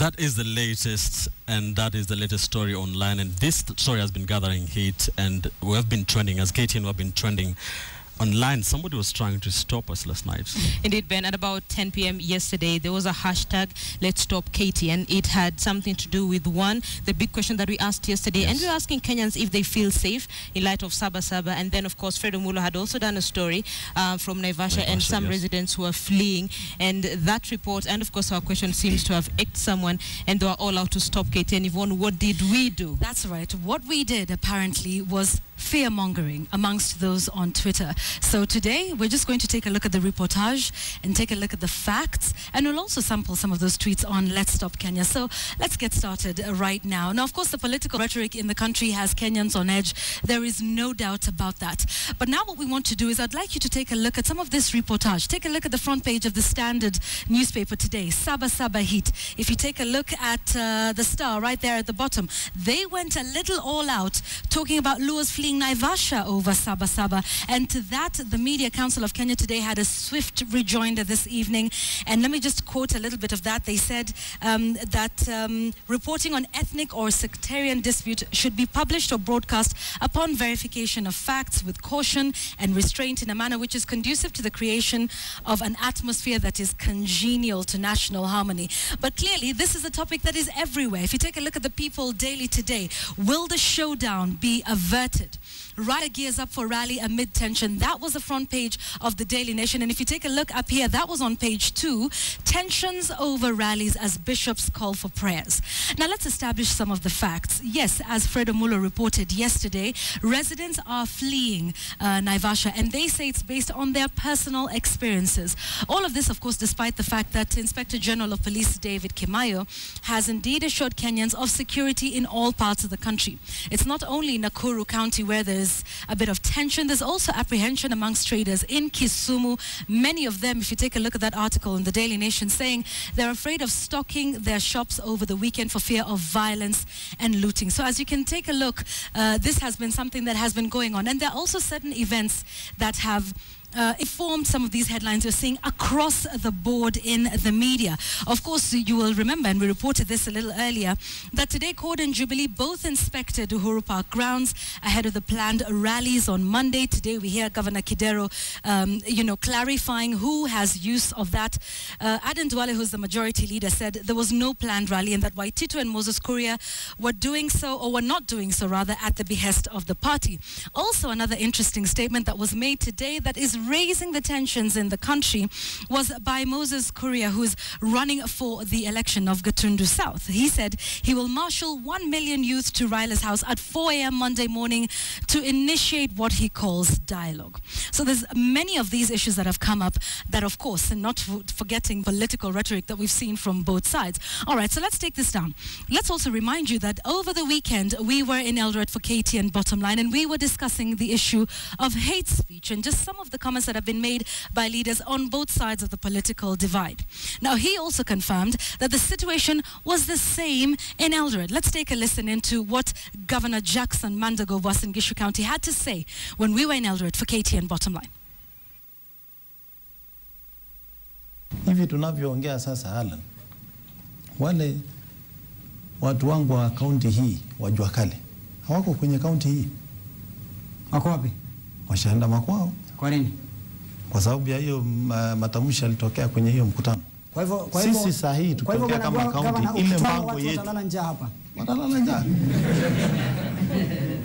That is the latest, and that is the latest story online. And this story has been gathering heat, and we have been trending, as KTN, we have been trending online. Somebody was trying to stop us last night. Indeed, Ben. At about 10 p.m. yesterday, there was a hashtag, Let's Stop KTN. It had something to do with the big question that we asked yesterday. Yes. And we were asking Kenyans if they feel safe in light of Saba Saba. And then, of course, Fredo Mulo had also done a story from Naivasha and some residents who are fleeing. And that report, and of course, our question seems to have irked someone, and they were all out to stop KTN. Yvonne, what did we do? That's right. What we did, apparently, was fear-mongering amongst those on Twitter. So today, we're just going to take a look at the reportage and take a look at the facts, and we'll also sample some of those tweets on Let's Stop Kenya. So let's get started right now. Now, of course, the political rhetoric in the country has Kenyans on edge. There is no doubt about that. But now what we want to do is I'd like you to take a look at some of this reportage. Take a look at the front page of the Standard newspaper today, Saba Saba Heat. If you take a look at the Star right there at the bottom, they went a little all out talking about Luos fleeing Naivasha over Saba Saba. And to that, the Media Council of Kenya today had a swift rejoinder this evening. And let me just quote a little bit of that. They said that reporting on ethnic or sectarian dispute should be published or broadcast upon verification of facts with caution and restraint in a manner which is conducive to the creation of an atmosphere that is congenial to national harmony. But clearly, this is a topic that is everywhere. If you take a look at the People Daily today, will the showdown be averted? Raila gears up for rally amid tension. That was the front page of the Daily Nation. And if you take a look up here, that was on page 2. Tensions over rallies as bishops call for prayers. Now let's establish some of the facts. Yes, as Fredo Mulo reported yesterday, residents are fleeing Naivasha, and they say it's based on their personal experiences. All of this, of course, despite the fact that Inspector General of Police David Kimayo has indeed assured Kenyans of security in all parts of the country. It's not only Nakuru County where there's a bit of tension. There's also apprehension amongst traders in Kisumu. Many of them, if you take a look at that article in the Daily Nation, saying they're afraid of stocking their shops over the weekend for fear of violence and looting. So as you can take a look, this has been something that has been going on. And there are also certain events that have informed some of these headlines you're seeing across the board in the media. Of course, you will remember, and we reported this a little earlier, that today CORD and Jubilee both inspected Uhuru Park grounds ahead of the planned rallies on Monday. Today we hear Governor Kidero, clarifying who has use of that. Aden Duale, who's the majority leader, said there was no planned rally and that Waitito and Moses Kuria were doing so, or were not doing so rather, at the behest of the party. Also, another interesting statement that was made today that is raising the tensions in the country was by Moses Kuria, who's running for the election of Gatundu South. He said he will marshal 1 million youth to Raila's house at 4 a.m. Monday morning to initiate what he calls dialogue. So there's many of these issues that have come up that, of course, and not forgetting political rhetoric that we've seen from both sides. All right, so let's take this down. Let's also remind you that over the weekend, we were in Eldoret for KTN Bottom Line, and we were discussing the issue of hate speech and just some of the comments that have been made by leaders on both sides of the political divide. Now, he also confirmed that the situation was the same in Eldoret. Let's take a listen into what Governor Jackson Mandago of Uasin Gishu County had to say when we were in Eldoret for KTN Bottom Line. Hivi tunavyoongea sasa, Alan, wale watu wangu wa kaunti hii wa Jua Kale hawako kwenye kaunti hii. Wako wapi? Washaenda makwao. Kwa nini? Kwa sababu ya hiyo matamshi yalitokea kwenye hiyo mkutano. Kwa hivyo sisi sahihi tukiongea kama kaunti, ile mpango yetu watalala njaa hapa. Watalala njaa.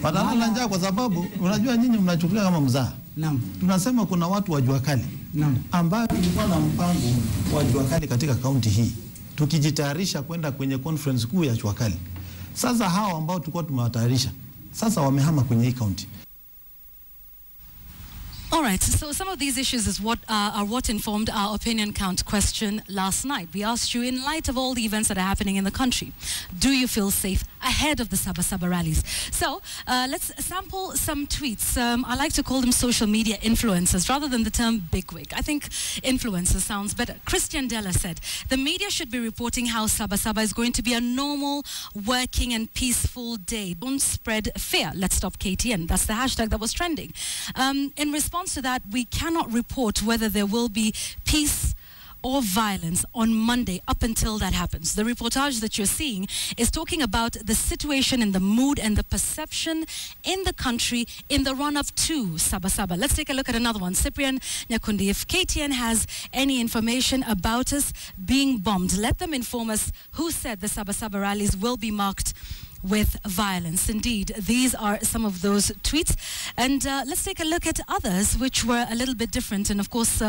Watalala njaa kwa sababu unajua nyinyi mnachukulia kama mzaha. Naam. Tunasema kuna watu wa Jua Kale. Naam. Ambao tulikuwa na mpango wa Jua Kale katika kaunti hii, tukijitayarisha kwenda kwenye conference kuu ya Jua Kale. Sasa hao ambao tulikuwa tumewatayarisha sasa wamehama kwenye hii kaunti. All right, so some of these issues is are what informed our opinion count question last night. We asked you, in light of all the events that are happening in the country, do you feel safe ahead of the Saba Saba rallies? So let's sample some tweets. I like to call them social media influencers rather than the term bigwig. I think influencer sounds better. Christian Della said, the media should be reporting how Saba Saba is going to be a normal, working and peaceful day. Don't spread fear. Let's stop KTN. That's the hashtag that was trending. In response to that, we cannot report whether there will be peace or violence on Monday up until that happens. The reportage that you're seeing is talking about the situation and the mood and the perception in the country in the run-up to Sabasaba. Let's take a look at another one. Cyprian Nyakundi, if KTN has any information about us being bombed, let them inform us who said the Saba Saba rallies will be marked with violence. Indeed, these are some of those tweets. And let's take a look at others which were a little bit different. And of course,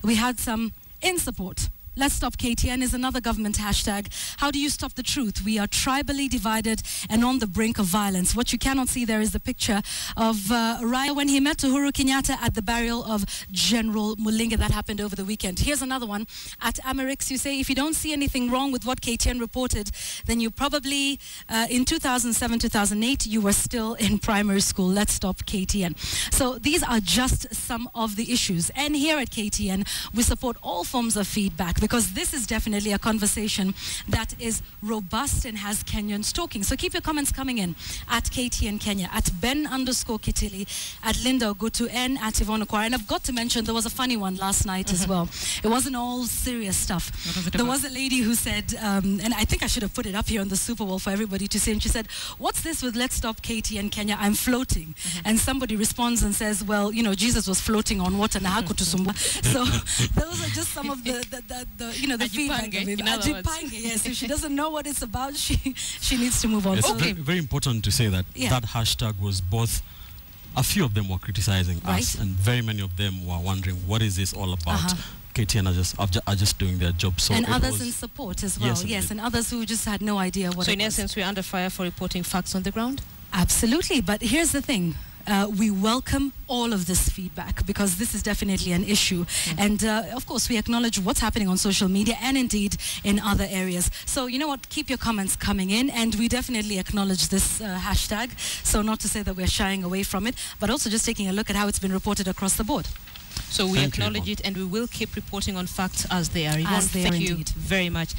we had some in support. Let's Stop KTN is another government hashtag. How do you stop the truth? We are tribally divided and on the brink of violence. What you cannot see there is the picture of Raila when he met Uhuru Kenyatta at the burial of General Mulinga. That happened over the weekend. Here's another one. At Amerix, you say, if you don't see anything wrong with what KTN reported, then you probably, in 2007, 2008, you were still in primary school. Let's Stop KTN. So these are just some of the issues. And here at KTN, we support all forms of feedback, because this is definitely a conversation that is robust and has Kenyans talking. So keep your comments coming in at KTN Kenya, at Ben_Kitili, at Linda Ogutu, and at Yvonne Okwara. And I've got to mention there was a funny one last night as well. It wasn't all serious stuff. There was a lady who said, and I think I should have put it up here on the Super Bowl for everybody to see, and she said, what's this with Let's Stop KTN Kenya? I'm floating. And somebody responds and says, well, you know, Jesus was floating on water. So those are just some of the feedback. Yes, if she doesn't know what it's about, she needs to move on. It's very important to say that that hashtag was both, a few of them were criticizing us, and very many of them were wondering, what is this all about? KTN are just doing their job. So, and others in support as well. Yes, and others who just had no idea what it was. So in essence, we're under fire for reporting facts on the ground? Absolutely, but here's the thing. We welcome all of this feedback, because this is definitely an issue. And of course, we acknowledge what's happening on social media and indeed in other areas. So you know what, keep your comments coming in, and we definitely acknowledge this hashtag. So not to say that we're shying away from it, but also just taking a look at how it's been reported across the board. So we acknowledge it, and we will keep reporting on facts as they are. Yvonne, thank you very much.